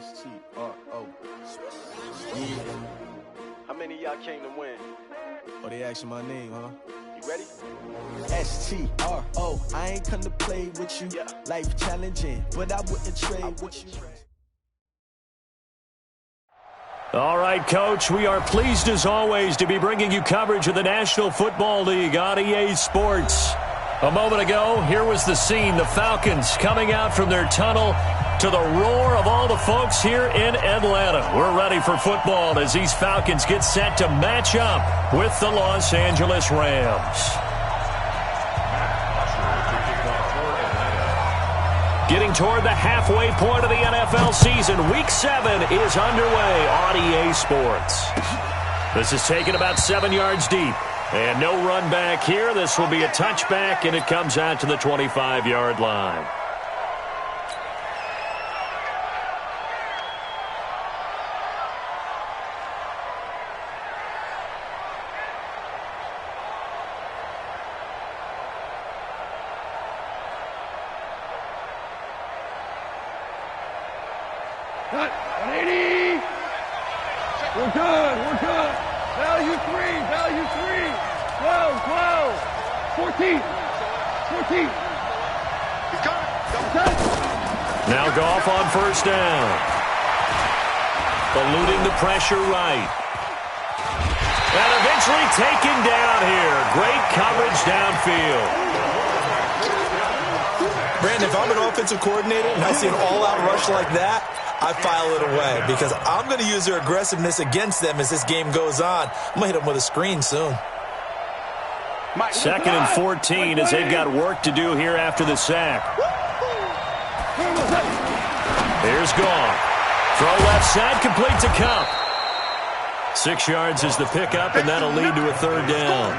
S-T-R-O. Yeah. How many of y'all came to win? Oh, they asking my name, huh? You ready? S-T-R-O. I ain't come to play with you. Yeah. Life challenging, but I wouldn't trade with you. All right, Coach, we are pleased as always to be bringing you coverage of the National Football League on EA Sports. A moment ago, here was the scene, the Falcons coming out from their tunnel to the roar of all the folks here in Atlanta. We're ready for football as these Falcons get set to match up with the Los Angeles Rams. Getting toward the halfway point of the NFL season, Week 7 is underway on EA Sports. This is taken about 7 yards deep. And no run back here. This will be a touchback, and it comes out to the 25-yard line. Cut. 180. We're good. We're good. Value 3. 12. 14. He's coming. Now Goff on first down. Eluding the pressure right. And eventually taken down here. Great coverage downfield. Brandon, if I'm an offensive coordinator and I see an all-out rush like that, I file it away because I'm going to use their aggressiveness against them as this game goes on. I'm going to hit them with a screen soon. 2nd and 14 as they've got work to do here after the sack. Here's Goff. Throw left side, complete to Cup. 6 yards is the pickup, and that'll lead to a third down.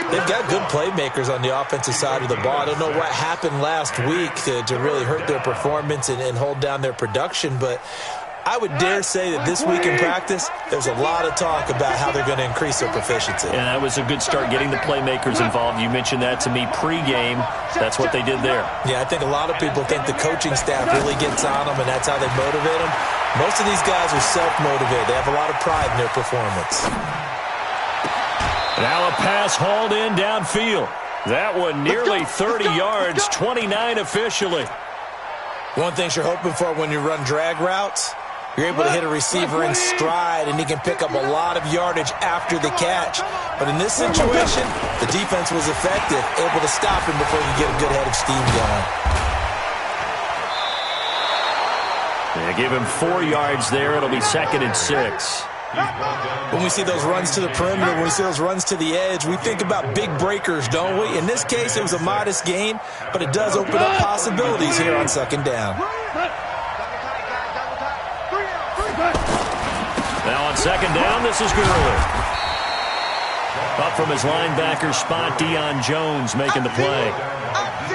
They've got good playmakers on the offensive side of the ball. I don't know what happened last week to really hurt their performance and hold down their production, but I would dare say that this week in practice, there's a lot of talk about how they're going to increase their proficiency. And that was a good start, getting the playmakers involved. You mentioned that to me pregame. That's what they did there. Yeah, I think a lot of people think the coaching staff really gets on them, and that's how they motivate them. Most of these guys are self-motivated. They have a lot of pride in their performance. Now a pass hauled in downfield. That one nearly 30 yards, 29 officially. One thing you're hoping for when you run drag routes, you're able to hit a receiver in stride, and he can pick up a lot of yardage after the catch. But in this situation, the defense was effective, able to stop him before he could get a good head of steam going. They give him 4 yards there. It'll be 2nd and 6. When we see those runs to the perimeter, when we see those runs to the edge, we think about big breakers, don't we? In this case, it was a modest gain, but it does open up possibilities here on 2nd down. Now on 2nd down, this is Gurley. Up from his linebacker spot, Deion Jones making the play.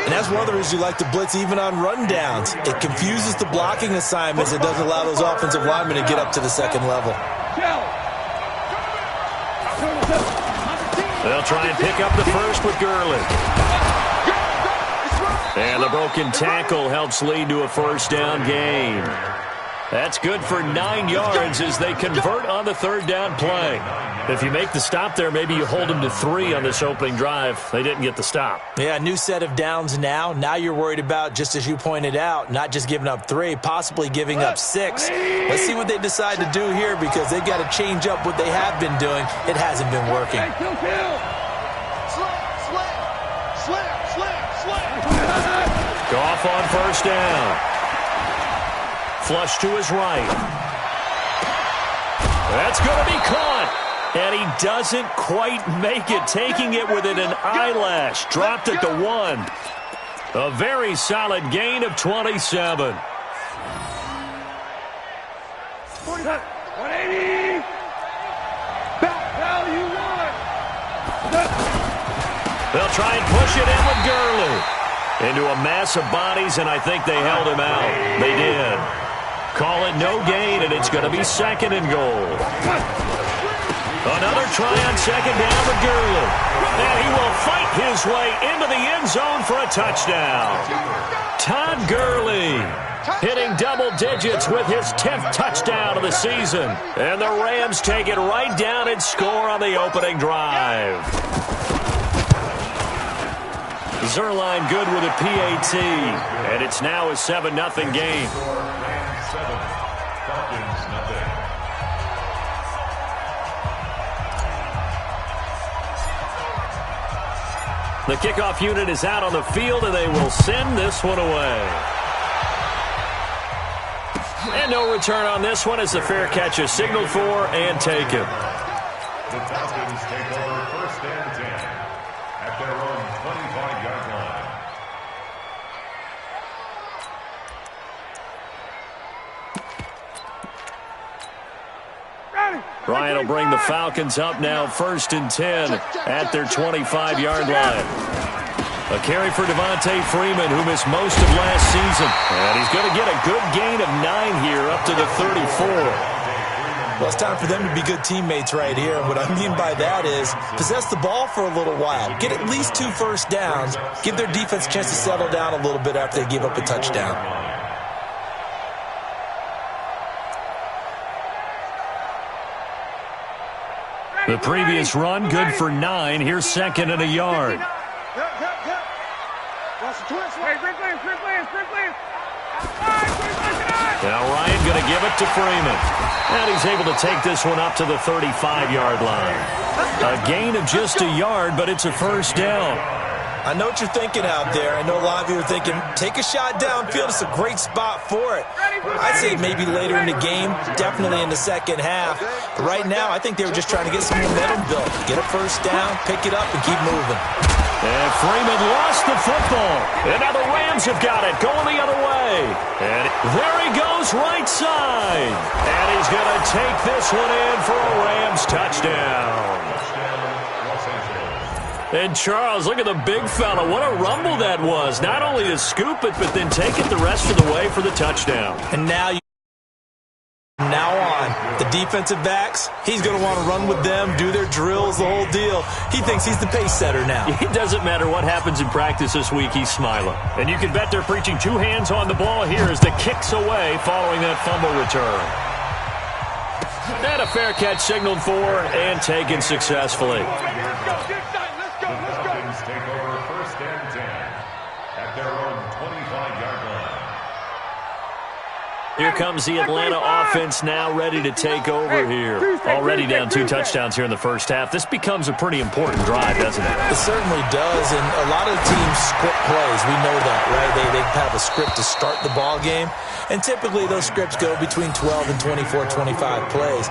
And that's one of the reasons you like to blitz even on rundowns. It confuses the blocking assignments. It doesn't allow those offensive linemen to get up to the second level. They'll try and pick up the first with Gurley. And the broken tackle helps lead to a first down gain. That's good for 9 yards as they convert on the 3rd down play. If you make the stop there, maybe you hold them to 3 on this opening drive. They didn't get the stop. Yeah, new set of downs now. Now you're worried about, just as you pointed out, not just giving up 3, possibly giving up 6. Let's see what they decide to do here because they've got to change up what they have been doing. It hasn't been working. Goff on first down. Flush to his right. That's going to be caught. And he doesn't quite make it, taking it within an eyelash. Dropped at the 1. A very solid gain of 27. 180. Value 1. They'll try and push it in with Gurley. Into a mass of bodies, and I think they held him out. They did. Call it no gain, and it's going to be 2nd and goal. Another try on 2nd down with Gurley. And he will fight his way into the end zone for a touchdown. Todd Gurley hitting double digits with his 10th touchdown of the season. And the Rams take it right down and score on the opening drive. Zerline good with a PAT, and it's now a 7-0 game. The kickoff unit is out on the field, and they will send this one away. And no return on this one as the fair catch is signaled for and taken. The Falcons take over 1st and 10 at their own 25-yard line. Ryan will bring the Falcons up now 1st and 10 at their 25-yard line. A carry for Devontae Freeman, who missed most of last season. And he's going to get a good gain of 9 here up to the 34. Well, it's time for them to be good teammates right here. And what I mean by that is possess the ball for a little while. Get at least 2 first downs. Give their defense a chance to settle down a little bit after they give up a touchdown. The previous run, good for 9. Here's 2nd and a yard. Now Ryan going to give it to Freeman. And he's able to take this one up to the 35-yard line. A gain of just a yard, but it's a first down. I know what you're thinking out there. I know a lot of you are thinking, take a shot downfield. It's a great spot for it. I'd say maybe later in the game, definitely in the second half. But right now, I think they were just trying to get some momentum built. Get a first down, pick it up, and keep moving. And Freeman lost the football. And now the Rams have got it, going the other way. And there he goes, right side. And he's going to take this one in for a Rams touchdown. And Charles, look at the big fella. What a rumble that was. Not only to scoop it, but then take it the rest of the way for the touchdown. And now on, the defensive backs, he's going to want to run with them, do their drills, the whole deal. He thinks he's the pace setter now. It doesn't matter what happens in practice this week, he's smiling. And you can bet they're preaching 2 hands on the ball here as the kick's away following that fumble return. And a fair catch signaled for and taken successfully. The Falcons take over 1st and 10 at their own 25-yard line. Here comes the Atlanta offense now ready to take over here. Already down 2 touchdowns here in the first half. This becomes a pretty important drive, doesn't it? It certainly does, and a lot of the teams script plays. We know that, right? They have a script to start the ball game, and typically those scripts go between 12 and 24, 25 plays.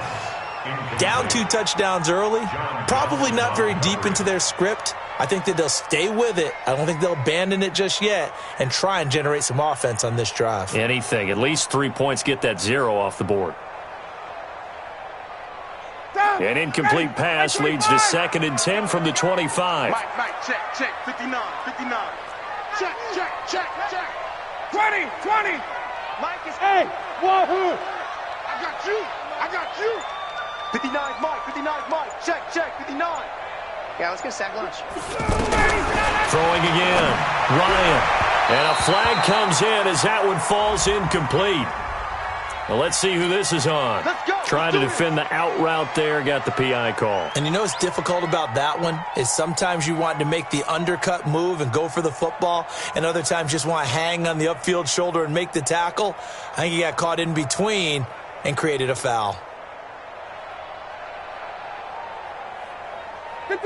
Down 2 touchdowns early, probably not very deep into their script. I think that they'll stay with it. I don't think they'll abandon it just yet and try and generate some offense on this drive. Anything. At least 3 points, get that 0 off the board. An incomplete pass leads to 2nd and 10 from the 25. Mike, check, 59. Check. 20. Mike is... Hey, wahoo! I got you. 59's Mike. Check, 59. Yeah, let's get a sack lunch. Throwing again. Ryan. And a flag comes in as that one falls incomplete. Well, let's see who this is on. Trying to defend the out route there, got the PI call. And you know what's difficult about that one is sometimes you want to make the undercut move and go for the football, and other times just want to hang on the upfield shoulder and make the tackle. I think he got caught in between and created a foul.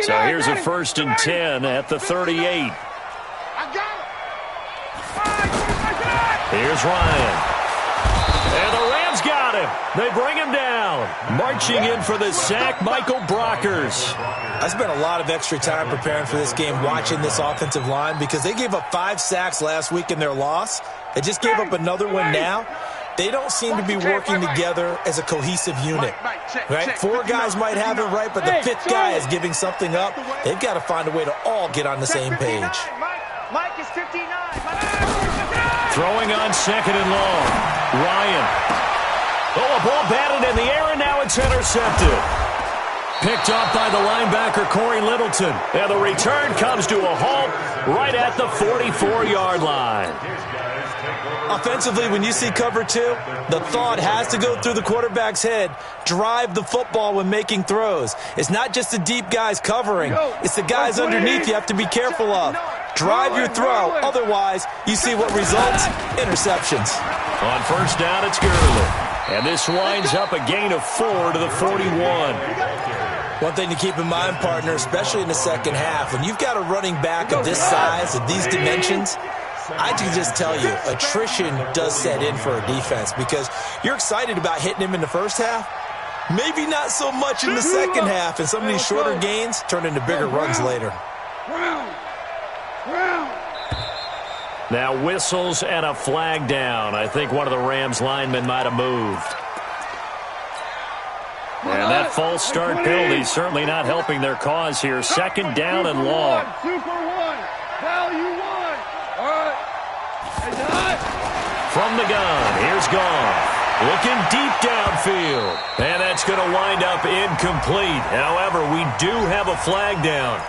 So here's a 1st and 10 at the 38. Here's Ryan. And the Rams got him. They bring him down. Marching in for the sack, Michael Brockers. I spent a lot of extra time preparing for this game watching this offensive line because they gave up 5 sacks last week in their loss. They just gave up another one now. They don't seem to be working together as a cohesive unit, right? 4 guys might have it right, but the 5th guy is giving something up. They've got to find a way to all get on the same page. Mike is 59. Throwing on 2nd and long. Ryan. Oh, a ball batted in the air, and now it's intercepted. Picked up by the linebacker, Corey Littleton. And the return comes to a halt right at the 44-yard line. Offensively, when you see cover 2, the thought has to go through the quarterback's head. Drive the football when making throws. It's not just the deep guys covering. It's the guys underneath you have to be careful of. Drive your throw. Otherwise, you see what results? Interceptions. On first down, it's Gurley. And this winds up a gain of 4 to the 41. One thing to keep in mind, partner, especially in the second half, when you've got a running back of this size, of these dimensions, I can just tell you, attrition does set in for a defense because you're excited about hitting him in the first half. Maybe not so much in the second half, and some of these shorter gains turn into bigger runs later. Now whistles and a flag down. I think one of the Rams linemen might have moved. And that false start penalty certainly not helping their cause here. Second down and long. From the gun, here's Goff. Looking deep downfield. And that's going to wind up incomplete. However, we do have a flag down.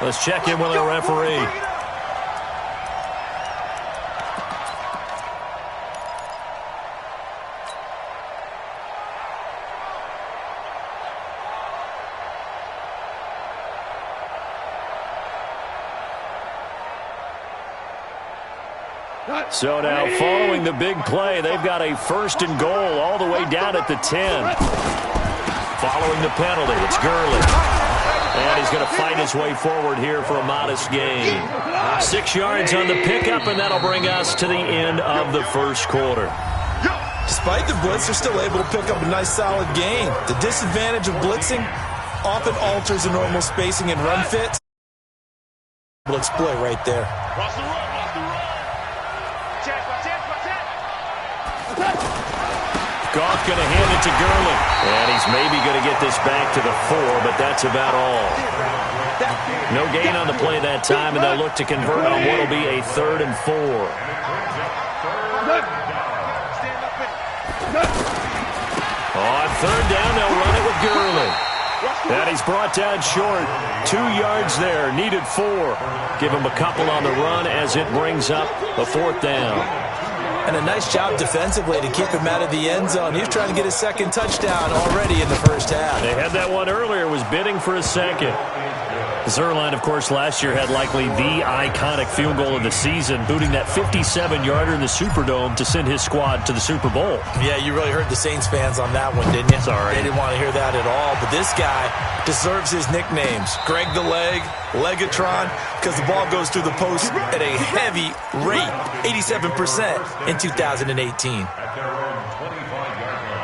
Let's check in with our referee. So now, following the big play, they've got a first and goal all the way down at the 10. Following the penalty, it's Gurley. And he's going to fight his way forward here for a modest gain. 6 yards on the pickup, and that'll bring us to the end of the first quarter. Despite the blitz, they're still able to pick up a nice solid gain. The disadvantage of blitzing often alters the normal spacing and run fit. We'll exploit right there. Goff going to hand it to Gurley. And he's maybe going to get this back to the 4, but that's about all. No gain on the play that time, and they'll look to convert on what will be a 3rd and 4. On 3rd down, they'll run it with Gurley. And he's brought down short. 2 yards there, needed 4. Give him a couple on the run as it brings up a 4th down. And a nice job defensively to keep him out of the end zone. He was trying to get his second touchdown already in the first half. They had that one earlier, was bidding for a second. Zerline, of course, last year had likely the iconic field goal of the season, booting that 57-yarder in the Superdome to send his squad to the Super Bowl. Yeah, you really hurt the Saints fans on that one, didn't you? Sorry. They didn't want to hear that at all. But this guy deserves his nicknames. Greg the Leg, Legatron, because the ball goes through the post at a heavy rate, 87% in 2018. At their own 25-yard line.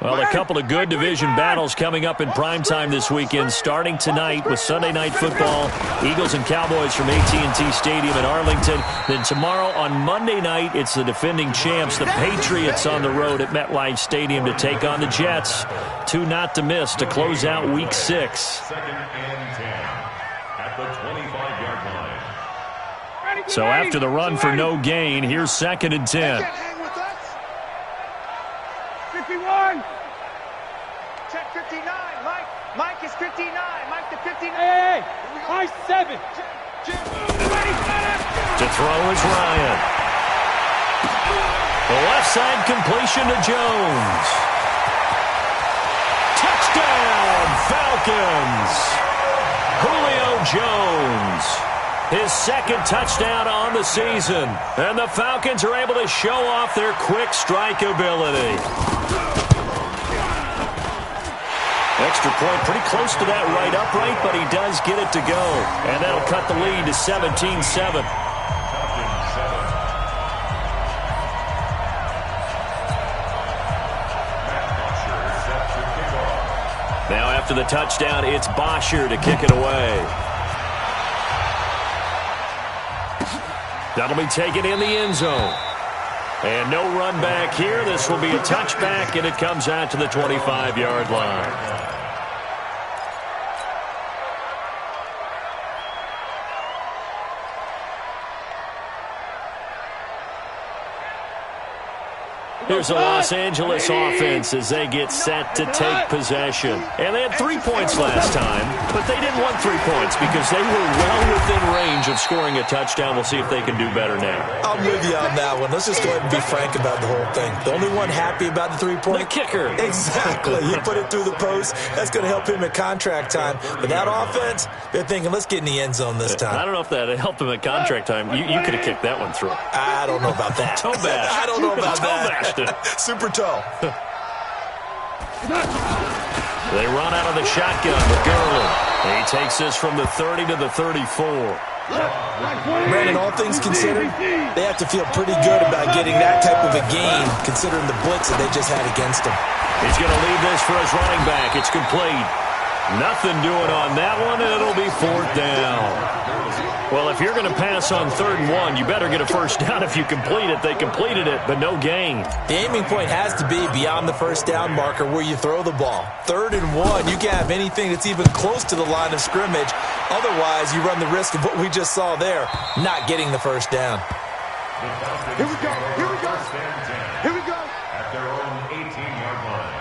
Well, a couple of good division battles coming up in primetime this weekend, starting tonight with Sunday Night Football, Eagles and Cowboys from AT&T Stadium in Arlington. Then tomorrow on Monday night, it's the defending champs, the Patriots, on the road at MetLife Stadium to take on the Jets. 2 not to miss to close out Week 6. 2nd and 10 at the 25-yard line. So after the run for no gain, here's 2nd and 10. 51. Check 59. Mike is 59. Mike to 59. Hey, Mike 7. To throw is Ryan. The left side completion to Jones. Touchdown, Falcons. Julio Jones. His 2nd touchdown on the season. And the Falcons are able to show off their quick strike ability. Extra point pretty close to that right upright, but he does get it to go. And that'll cut the lead to 17-7. Now after the touchdown, it's Bosher to kick it away. That'll be taken in the end zone. And no run back here. This will be a touchback, and it comes out to the 25-yard line. Here's the Los Angeles offense as they get set to take possession. And they had 3 points last time, but they didn't want 3 points because they were well within range of scoring a touchdown. We'll see if they can do better now. I'm with you on that one. Let's just go ahead and be frank about the whole thing. The only one happy about the 3-point? The kicker. Exactly. He put it through the post. That's going to help him at contract time. But that offense, they're thinking, let's get in the end zone this time. I don't know if that helped him at contract time. You could have kicked that one through. I don't know about that. Toe bash. I don't know about that. Super toe. They run out of the shotgun with Gurley. He takes this from the 30 to the 34. Brandon, all things considered, they have to feel pretty good about getting that type of a gain considering the blitz that they just had against them. He's going to leave this for his running back. It's complete. Nothing doing on that one, and it'll be 4th down. Well, if you're going to pass on 3rd and 1, you better get a first down if you complete it. They completed it, but no gain. The aiming point has to be beyond the first down marker where you throw the ball. 3rd and 1, you can't have anything that's even close to the line of scrimmage. Otherwise, you run the risk of what we just saw there, not getting the first down. Here we go. Here we go. Here we go. At their own 18-yard line.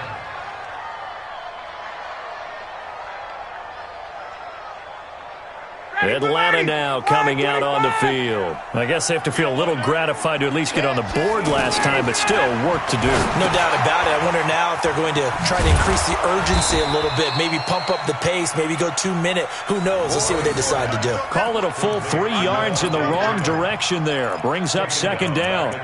Atlanta now coming out on the field. I guess they have to feel a little gratified to at least get on the board last time, but still work to do. No doubt about it. I wonder now if they're going to try to increase the urgency a little bit, maybe pump up the pace, maybe go 2-minute. Who knows? Let's see what they decide to do. Call it a full 3 yards in the wrong direction there. Brings up 2nd down.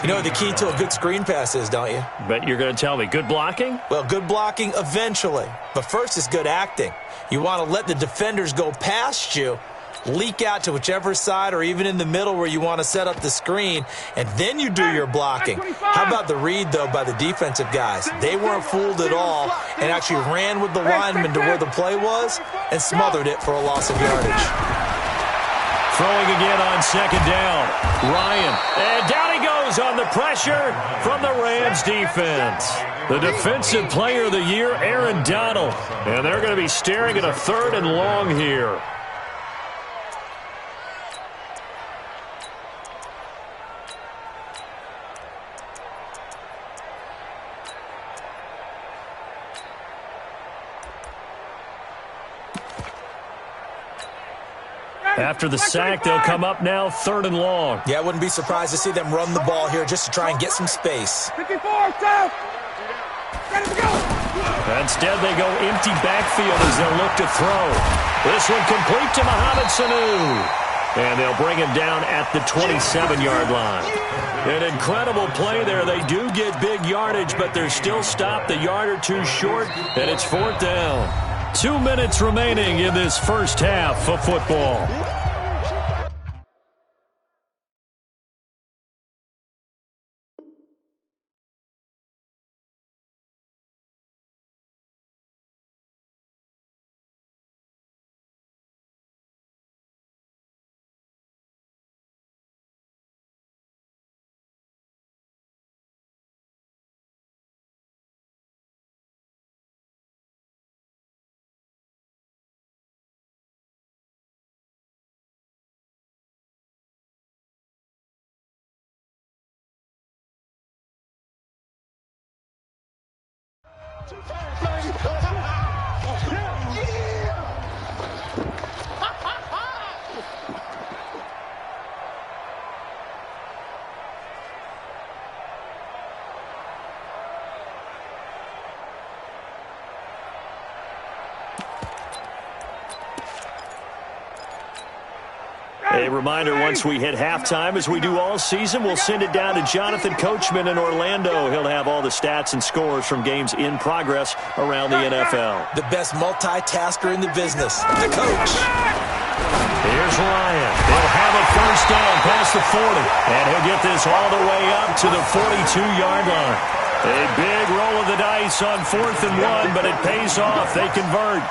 You know what the key to a good screen pass is, don't you? Bet you're going to tell me. Good blocking? Well, good blocking eventually. But first is good acting. You want to let the defenders go past you, leak out to whichever side or even in the middle where you want to set up the screen, and then you do your blocking. How about the read, though, by the defensive guys? They weren't fooled at all and actually ran with the lineman to where the play was and smothered it for a loss of yardage. Throwing again on 2nd down. Ryan. And down he goes on the pressure from the Rams defense. The defensive player of the year, Aaron Donald. And they're going to be staring at a 3rd and long here. After the sack, they'll come up now 3rd and long. Yeah, I wouldn't be surprised to see them run the ball here just to try and get some space. 54, south. Ready to go. Instead, they go empty backfield as they'll look to throw. This one complete to Mohamed Sanu. And they'll bring him down at the 27-yard line. An incredible play there. They do get big yardage, but they're still stopped a yard or two short, and it's 4th down. 2 minutes remaining in this first half of football. A reminder, once we hit halftime, as we do all season, we'll send it down to Jonathan Coachman in Orlando. He'll have all the stats and scores from games in progress around the NFL. The best multitasker in the business, the coach. Here's Ryan. They'll have a first down past the 40. And he'll get this all the way up to the 42-yard line. A big roll of the dice on 4th and 1, but it pays off. They convert.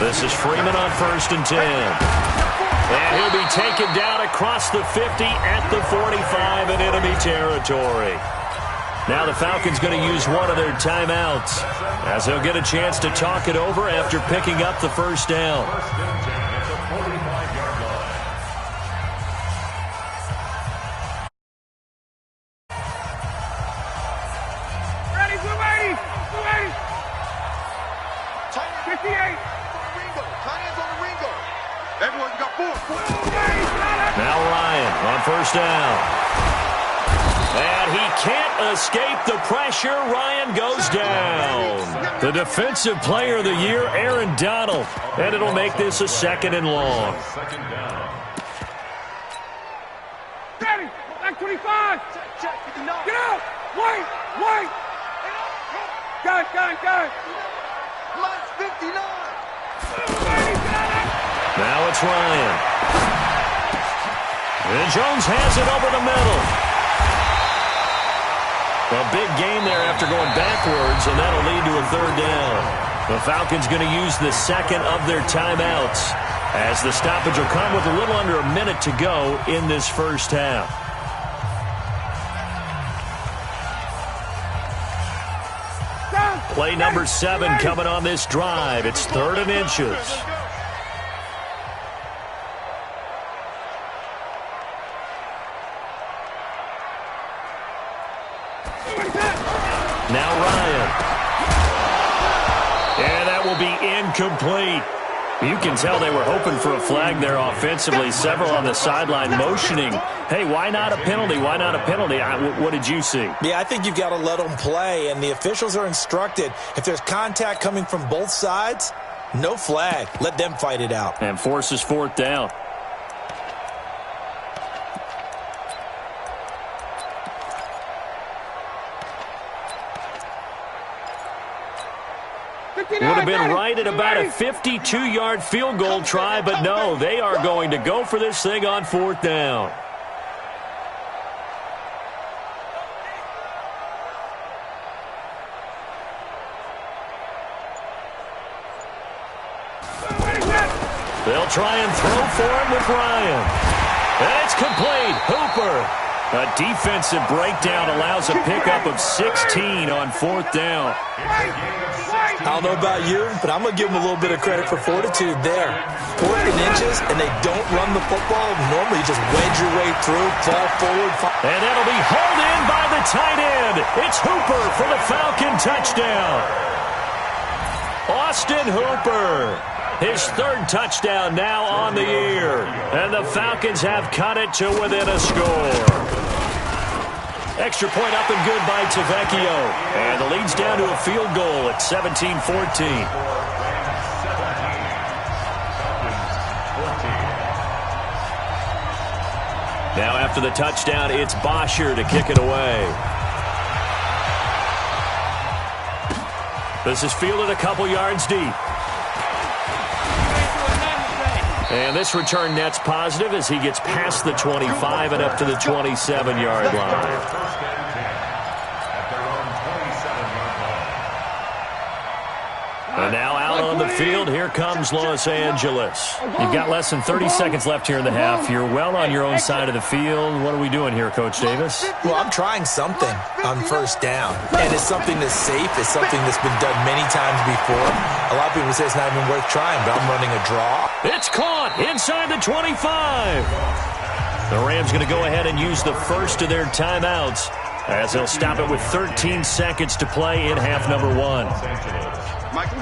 This is Freeman on 1st and 10. And he'll be taken down across the 50 at the 45 in enemy territory. Now the Falcons going to use one of their timeouts as they'll get a chance to talk it over after picking up the first down. Everyone got 4. Now Ryan on first down. And he can't escape the pressure. Ryan goes down. The defensive player of the year, Aaron Donald. And it'll make this a 2nd and long. Second down. Daddy, back 25. Check, get out. Wait. Gun. Mike's 59. Now it's Ryan. And Jones has it over the middle. A big gain there after going backwards, and that'll lead to a 3rd down. The Falcons going to use the 2nd of their timeouts, as the stoppage will come with a little under a minute to go in this first half. Play number 7 coming on this drive. It's 3rd and inches. Now Ryan. And that will be incomplete. You can tell they were hoping for a flag there offensively. Several on the sideline motioning, hey, why not a penalty? Why not a penalty? What did you see? Yeah, I think you've got to let them play, and the officials are instructed, if there's contact coming from both sides, no flag. Let them fight it out. And forces 4th down. Would have been right at about a 52-yard field goal try, but no, they are going to go for this thing on 4th down. They'll try and throw for it with Ryan. And it's complete. Hooper. A defensive breakdown allows a pickup of 16 on 4th down. I don't know about you, but I'm going to give them a little bit of credit for fortitude there. 4th and inches, and they don't run the football. Normally, you just wedge your way through, fall forward. And that'll be hauled in by the tight end. It's Hooper for the Falcon touchdown. Austin Hooper. His 3rd touchdown now on the year. And the Falcons have cut it to within a score. Extra point up and good by Tavecchio. And the lead's down to a field goal at 17-14. Now after the touchdown, it's Bosher to kick it away. This is fielded a couple yards deep. And this return net's positive as he gets past the 25 and up to the 27-yard line. First and 10 at their own 27-yard line. And now out on the field, here comes Los Angeles. You've got less than 30 seconds left here in the half. You're well on your own side of the field. What are we doing here, Coach Davis? Well, I'm trying something on 1st down. And it's something that's safe. It's something that's been done many times before. A lot of people say it's not even worth trying, but I'm running a draw. It's caught inside the 25. The Rams going to go ahead and use the first of their timeouts as they'll stop it with 13 seconds to play in half number 1.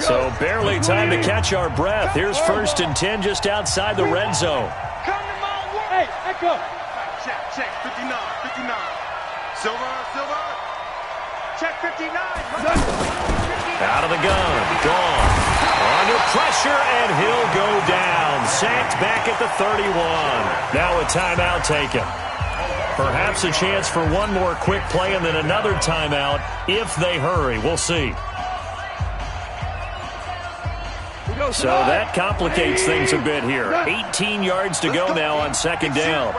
So barely time to catch our breath. Here's 1st and 10 just outside the red zone. Hey, Echo. Check, 59. Silver. Check 59. Out of the gun, gone. Under pressure, and he'll go down. Sacked back at the 31. Now a timeout taken. Perhaps a chance for one more quick play and then another timeout if they hurry. We'll see. So that complicates things a bit here. 18 yards to go now on 2nd down.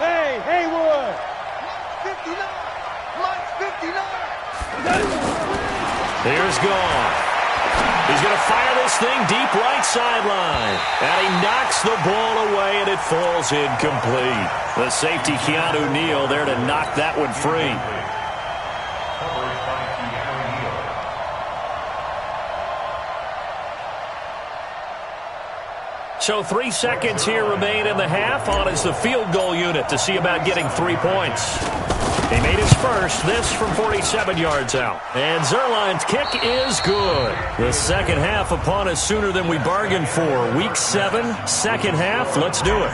Hey, Haywood. 59. Here's Gone. He's going to fire this thing deep right sideline. And he knocks the ball away, and it falls incomplete. The safety, Keanu Neal, there to knock that one free. So 3 seconds here remain in the half. On is the field goal unit to see about getting 3 points. He made his first, this from 47 yards out. And Zerline's kick is good. The second half upon us sooner than we bargained for. Week 7, second half. Let's do it.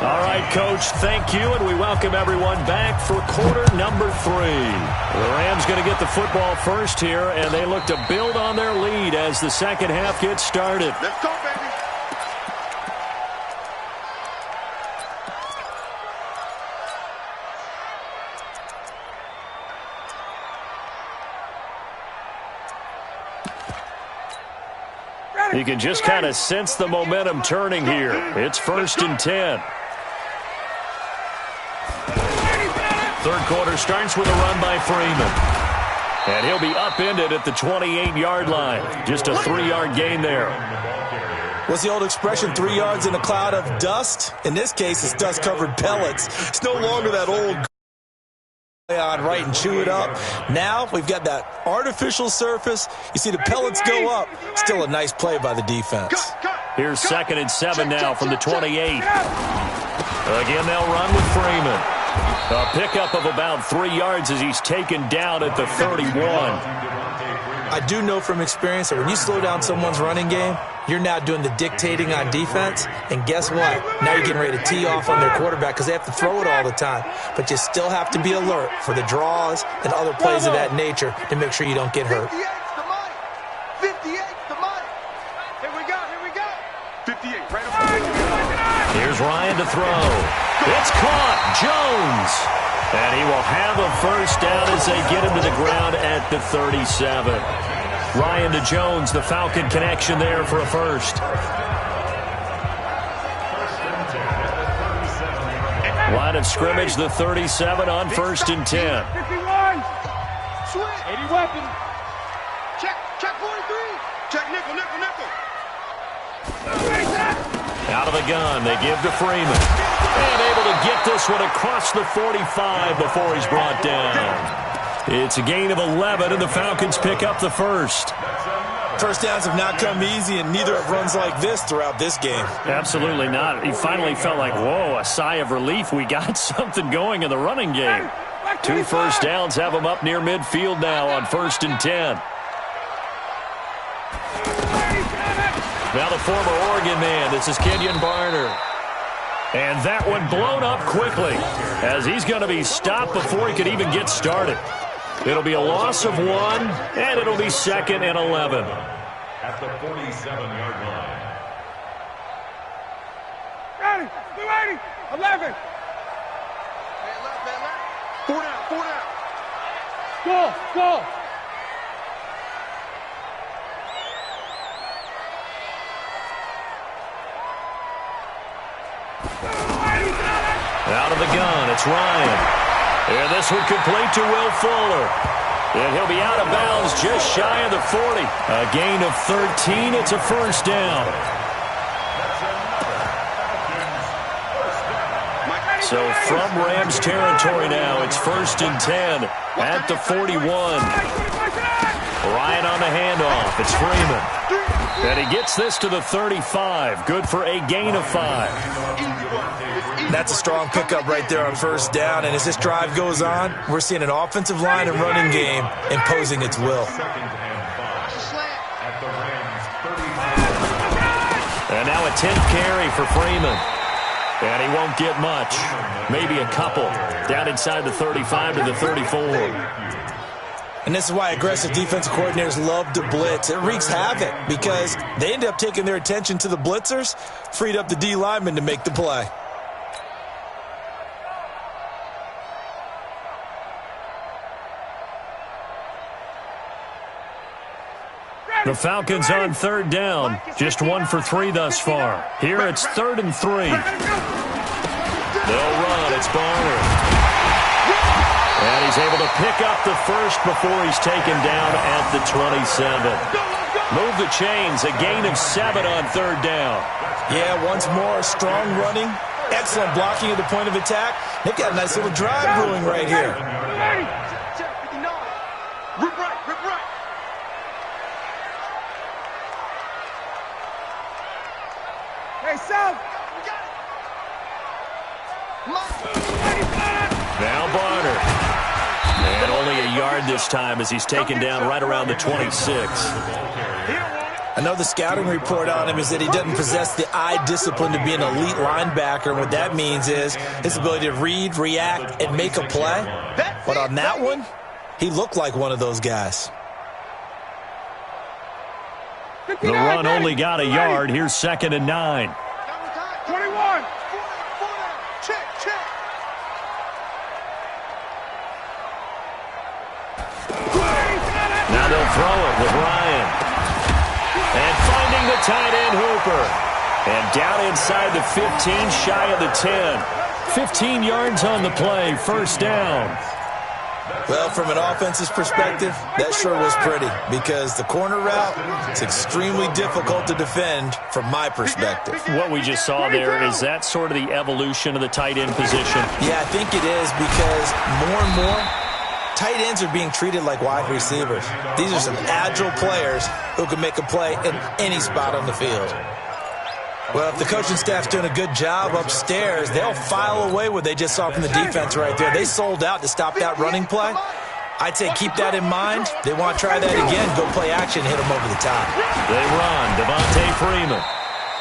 All right, Coach, thank you, and we welcome everyone back for quarter number 3. The Rams going to get the football first here, and they look to build on their lead as the second half gets started. Let's go, baby. You can just kind of sense the momentum turning here. It's 1st and 10. Third quarter starts with a run by Freeman. And he'll be upended at the 28-yard line. Just a 3-yard gain there. What's the old expression, 3 yards in a cloud of dust? In this case, it's dust-covered pellets. It's no longer that old on right and chew it up. Now we've got that artificial surface. You see the pellets go up. Still a nice play by the defense. Here's 2nd and 7 now from the 28. Again, they'll run with Freeman. A pickup of about 3 yards as he's taken down at the 31. I do know from experience that when you slow down someone's running game, you're now doing the dictating on defense. And guess what? Now you're getting ready to tee off on their quarterback because they have to throw it all the time. But you still have to be alert for the draws and other plays of that nature to make sure you don't get hurt. 58's the money. 58's the money. Here we go. Here we go. 58 right over. Here's Ryan to throw. It's caught. Jones. And he will have a first down as they get him to the ground at the 37. Ryan to Jones, the Falcon connection there for a first. Line of scrimmage, the 37 on 1st and 10. 51. Switch. 80 weapon. Check 43. Check nickel. Out of the gun, they give to Freeman. And able to get this one across the 45 before he's brought down. It's a gain of 11, and the Falcons pick up the first. First downs have not come easy, and neither have runs like this throughout this game. Absolutely not. He finally felt like, whoa, a sigh of relief. We got something going in the running game. 2 first downs have him up near midfield now on 1st and 10. Now the former Oregon man, this is Kenyon Barner. And that one blown up quickly as he's going to be stopped before he could even get started. It'll be a loss of 1, and it'll be 2nd and 11. At the 47-yard line. Ready. 11. 4 down. Go. Out of the gun, it's Ryan. And this one complete to Will Fuller. And he'll be out of bounds just shy of the 40. A gain of 13. It's a first down. So from Rams territory now, it's 1st and 10 at the 41. Ryan on the handoff. It's Freeman. And he gets this to the 35. Good for a gain of 5. That's a strong pickup right there on first down. And as this drive goes on, we're seeing an offensive line and running game imposing its will. And now a 10th carry for Freeman. And he won't get much. Maybe a couple. Down inside the 35 to the 34. And this is why aggressive defensive coordinators love to blitz. It wreaks havoc because they end up taking their attention to the blitzers, freed up the D lineman to make the play. The Falcons on 3rd down. Just 1 for 3 thus far. Here it's 3rd and 3. They'll run. It's Barner. And he's able to pick up the first before he's taken down at the 27. Move the chains. A gain of 7 on 3rd down. Yeah, once more, strong running. Excellent blocking at the point of attack. They've got a nice little drive brewing right here. Hey, South. Now Barner. And only a yard this time as he's taken down right around the 26. I know the scouting report on him is that he doesn't possess the eye discipline to be an elite linebacker. And what that means is his ability to read, react, and make a play. But on that one, he looked like one of those guys. The run only got a yard. Here's 2nd and 9. 21. Check, check. Now they'll throw it with Ryan. And finding the tight end, Hooper. And down inside the 15, shy of the 10. 15 yards on the play, first down. Well, from an offense's perspective, that sure was pretty because the corner route is extremely difficult to defend from my perspective. What we just saw there, is that sort of the evolution of the tight end position? Yeah, I think it is because more and more, tight ends are being treated like wide receivers. These are some agile players who can make a play in any spot on the field. Well, if the coaching staff's doing a good job upstairs, they'll file away what they just saw from the defense right there. They sold out to stop that running play. I'd say keep that in mind. They want to try that again, go play action, hit them over the top. They run, Devontae Freeman.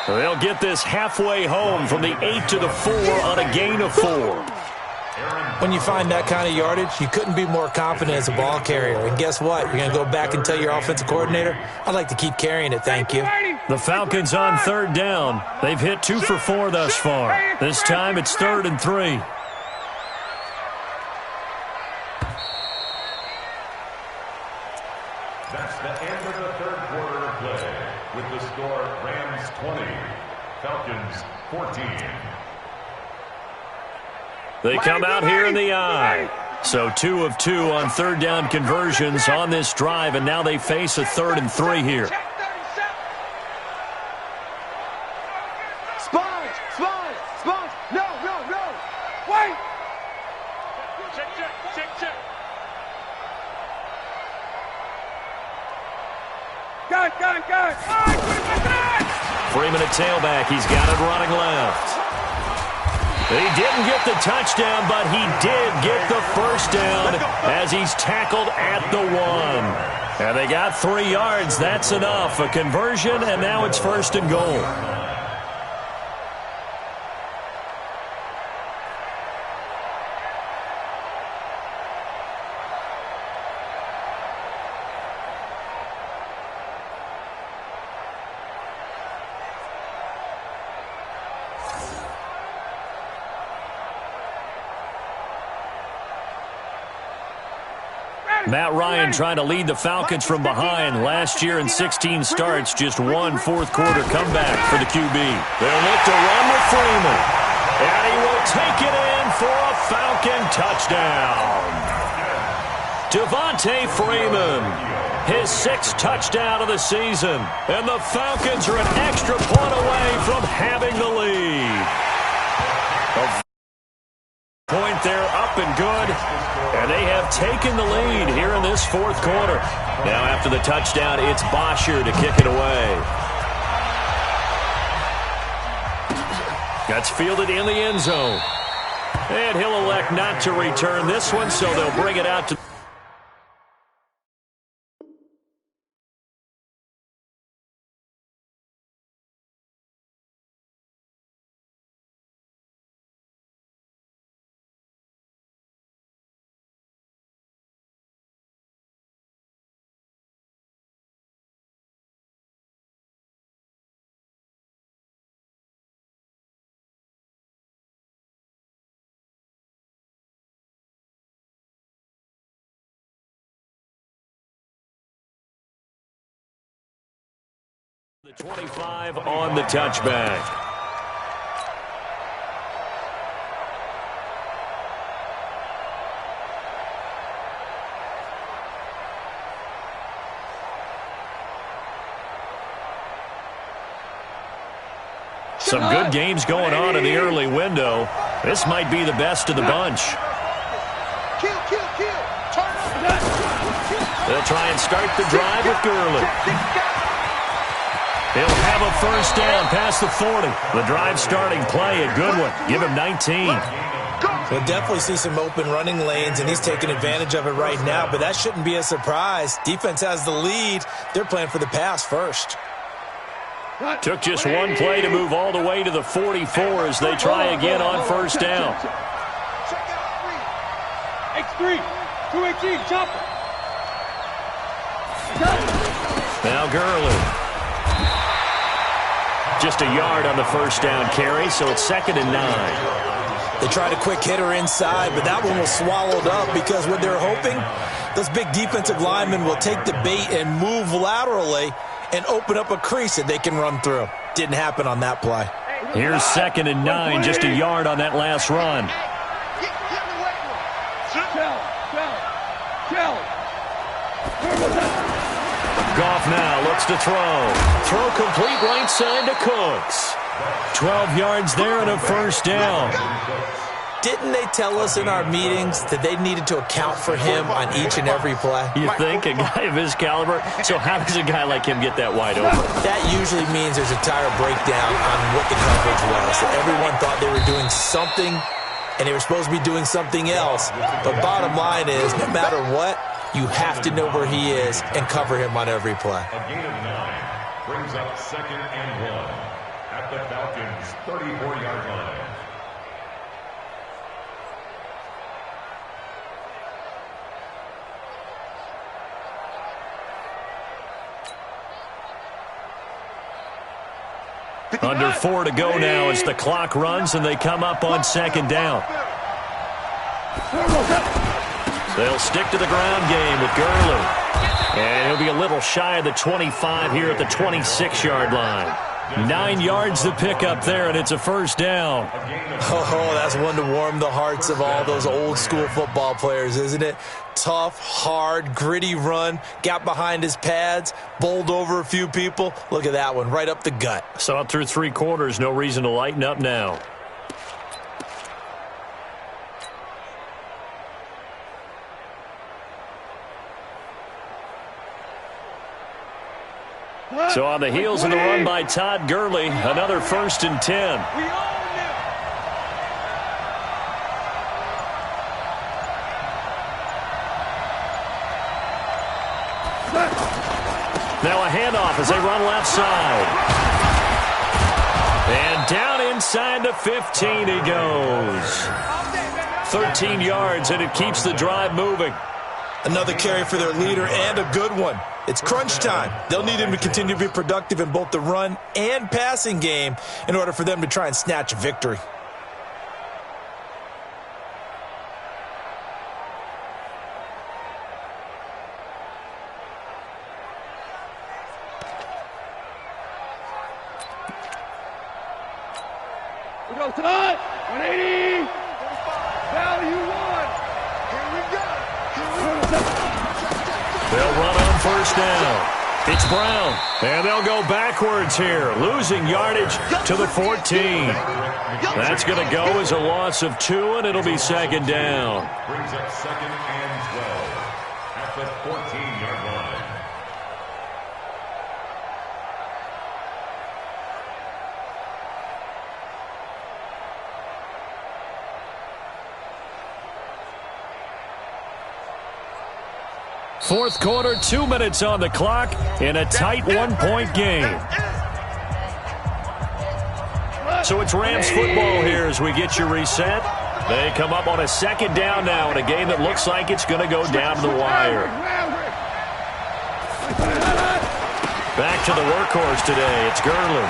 They'll get this halfway home from the 8 to the 4 on a gain of 4. When you find that kind of yardage, you couldn't be more confident as a ball carrier. And guess what? You're going to go back and tell your offensive coordinator, I'd like to keep carrying it, thank you. The Falcons on 3rd down. They've hit 2 for 4 thus far. This time it's 3rd and 3. That's the end of the 3rd quarter of play. With the score, Rams 20, Falcons 14. They come out here in the eye. So 2 of 2 on 3rd down conversions on this drive, and now they face a 3rd and 3 here. Sponge, sponge, sponge. No, no, no. Wait. Check, check, check, check. Gun. Freeman at tailback. He's got it running left. He didn't get the touchdown, but he did get the first down as he's tackled at the 1. And they got 3 yards. That's enough. A conversion, and now it's 1st and goal. Matt Ryan trying to lead the Falcons from behind. Last year in 16 starts, just 1 fourth-quarter comeback for the QB. They'll look to run with Freeman. And he will take it in for a Falcon touchdown. Devontae Freeman, his 6th touchdown of the season. And the Falcons are an extra point away from having the lead. Point there, up and good. And they have taken the lead here in this 4th quarter. Now after the touchdown, it's Bosher to kick it away. That's fielded in the end zone. And he'll elect not to return this one, so they'll bring it out to the 25 on the touchback. Some good games going on in the early window. This might be the best of the bunch. Kill. Turn up. They'll try and start the drive with Gurley. He'll have have a first down past the 40. The drive starting play, a good one. Give him 19. We'll definitely see some open running lanes, and he's taking advantage of it right now, but that shouldn't be a surprise. Defense has the lead. They're playing for the pass first. Took just one play to move all the way to the 44 as they try again on first down. X3, 218, chopper. Now Gurley. Just a yard on the first down carry, so it's 2nd and 9. They tried a quick hitter inside, but that one was swallowed up because what they're hoping, those big defensive linemen will take the bait and move laterally and open up a crease that they can run through. Didn't happen on that play. Here's 2nd and 9, just a yard on that last run. Goff now looks to throw. Throw complete right side to Cooks. 12 yards there and a first down. Didn't they tell us in our meetings that they needed to account for him on each and every play? You think? A guy of his caliber? So how does a guy like him get that wide open? That usually means there's a entire breakdown on what the coverage was. Everyone thought they were doing something, and they were supposed to be doing something else. But bottom line is, no matter what, you have to know where he is and cover him on every play. A gain of 9 brings up 2nd and 1 at the Falcons' 34-yard line. Under 4 to go now as the clock runs and they come up on 2nd down. They'll stick to the ground game with Gurley. And he'll be a little shy of the 25 here at the 26-yard line. 9 yards to pick up there, and it's a first down. Oh, that's one to warm the hearts of all those old-school football players, isn't it? Tough, hard, gritty run, got behind his pads, bowled over a few people. Look at that one, right up the gut. Saw it through 3 quarters, no reason to lighten up now. So on the heels of the run by Todd Gurley, another 1st and 10. Now a handoff as they run left side. And down inside the 15 he goes. 13 yards, and it keeps the drive moving. Another carry for their leader, and a good one. It's crunch time. They'll need him to continue to be productive in both the run and passing game in order for them to try and snatch a victory. We go tonight. 180. Value 1. Here we go. They'll run on first down. It's Brown, and they'll go backwards here, losing yardage to the 14. That's going to go as a loss of 2, and it'll be 2nd down. Brings up 2nd and 12 at the 14-yard line. Fourth quarter, 2 minutes on the clock in a tight 1-point game. So it's Rams football here as we get you reset. They come up on a 2nd down now in a game that looks like it's going to go down to the wire. Back to the workhorse today. It's Gurley.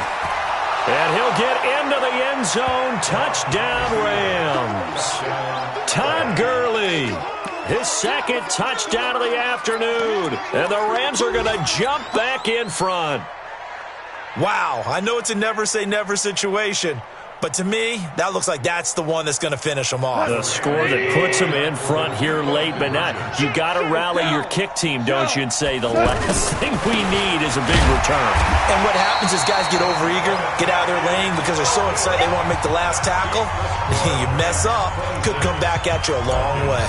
And he'll get into the end zone. Touchdown, Rams. Todd Gurley. His 2nd touchdown of the afternoon. And the Rams are going to jump back in front. Wow, I know it's a never-say-never situation, but to me, that looks like that's the one that's going to finish them off. The score that puts them in front here late, but not. You got to rally your kick team, don't you, and say the last thing we need is a big return. And what happens is guys get overeager, get out of their lane because they're so excited they want to make the last tackle. You mess up, could come back at you a long way.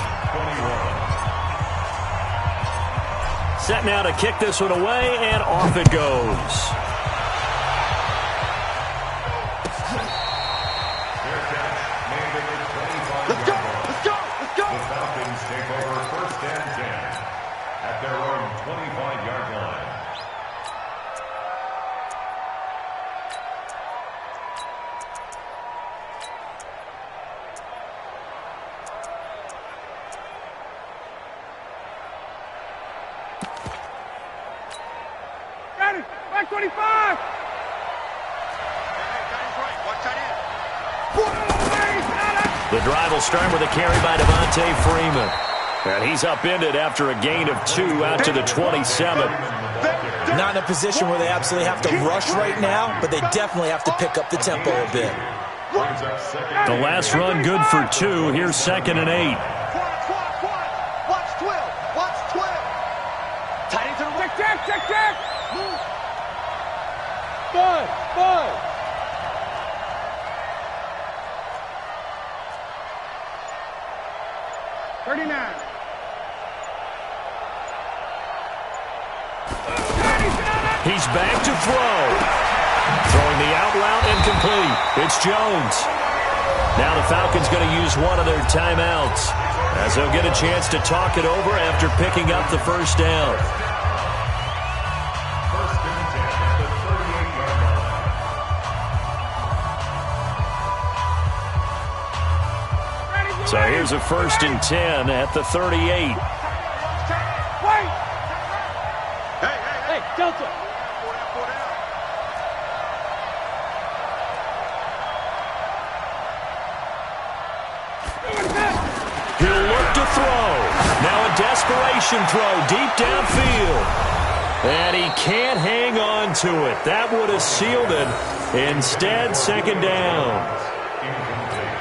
Set now to kick this one away, and off it goes. ready. Back 25. The drive will start with a carry by Devontae Freeman. And he's upended after a gain of 2 out to the 27. Not in a position where they absolutely have to rush right now, but they definitely have to pick up the tempo a bit. The last run good for 2. Here's 2nd and 8. Watch 12. Watch 12. Tight into the right. Check. Move. Bud. 39. He's back to throw. Throwing the out route incomplete. It's Jones. Now the Falcons going to use one of their timeouts as they'll get a chance to talk it over after picking up the first down. First and 10 at the 38-yard line. So here's a 1st and 10 at the 38. Wait. Hey, Delta. He'll look to throw. Now a desperation throw deep downfield. And he can't hang on to it. That would have sealed it. Instead, 2nd down.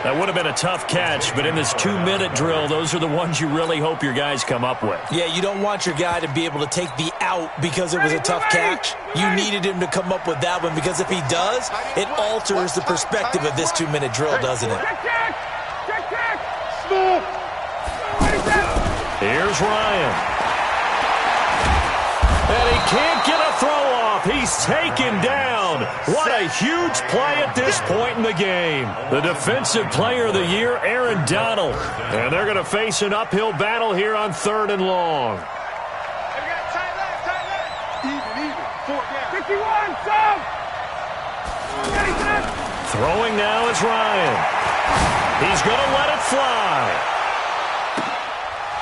That would have been a tough catch, but in this 2-minute drill, those are the ones you really hope your guys come up with. Yeah, you don't want your guy to be able to take the out because it was a tough catch. You needed him to come up with that one because if he does, it alters the perspective of this 2-minute drill, doesn't it? Check. Smooth. Here's Ryan. And he can't get a throw off. He's taken down. What a huge play at this point in the game. The Defensive Player of the Year, Aaron Donald. And they're going to face an uphill battle here on 3rd and long. Even. 4th down. 51, sub. Throwing now is Ryan. He's going to let it fly.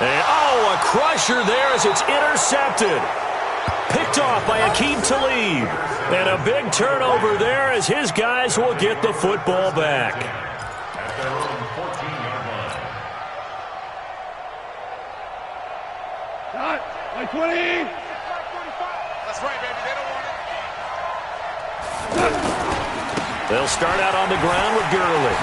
And, a crusher there as it's intercepted. Picked off by Akeem Talib. And a big turnover there as his guys will get the football back. At their own 14-yard line. Cut. 20. That's right, baby. They don't want it. They'll start out on the ground with Gurley.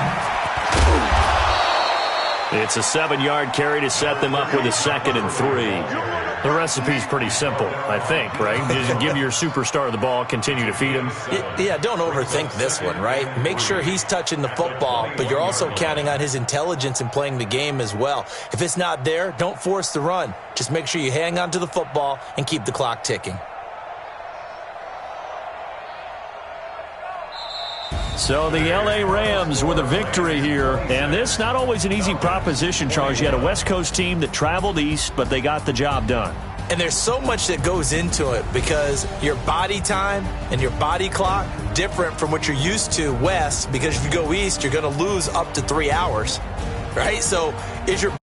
It's a 7-yard carry to set them up with a 2nd and 3. The recipe's pretty simple, I think, right? Just give your superstar the ball, continue to feed him. Yeah, don't overthink this one, right? Make sure he's touching the football, but you're also counting on his intelligence in playing the game as well. If it's not there, don't force the run. Just make sure you hang on to the football and keep the clock ticking. So the L.A. Rams with a victory here. And this not always an easy proposition, Charles. You had a West Coast team that traveled east, but they got the job done. And there's so much that goes into it because your body time and your body clock different from what you're used to west, because if you go east, you're going to lose up to 3 hours, right? So is your